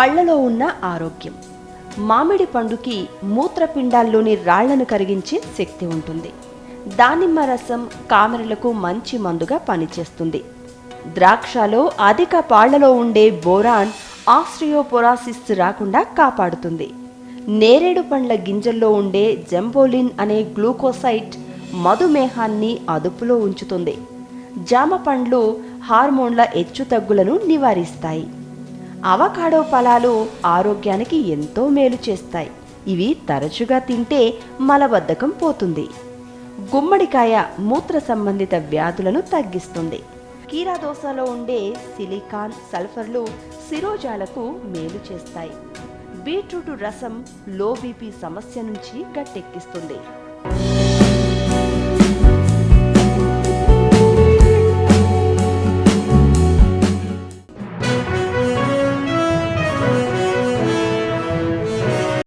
పళ్లలో ఉన్న ఆరోగ్యం. మామిడి పండుకి మూత్రపిండాల్లోని రాళ్లను కరిగించే శక్తి ఉంటుంది. దానిమ్మ రసం కామెరలకు మంచి మందుగా పనిచేస్తుంది. ద్రాక్షలో అధిక పాళ్లలో ఉండే బోరాన్ ఆస్ట్రియోపొరాసిస్ రాకుండా కాపాడుతుంది. నేరేడు పండ్ల గింజల్లో ఉండే జంబోలిన్ అనే గ్లూకోసైట్ మధుమేహాన్ని అదుపులో ఉంచుతుంది. జామ పండ్లు హార్మోన్ల హెచ్చుతగ్గులను నివారిస్తాయి. అవకాడో ఫలాలు ఆరోగ్యానికి ఎంతో మేలు చేస్తాయి. ఇవి తరచుగా తింటే మలబద్ధకం పోతుంది. గుమ్మడికాయ మూత్ర సంబంధిత వ్యాధులను తగ్గిస్తుంది. కీరాదోసలో ఉండే సిలికాన్, సల్ఫర్లు శిరోజాలకు మేలు చేస్తాయి. బీట్రూట్ రసం లో బీపీ సమస్య నుంచి గట్టెక్కిస్తుంది.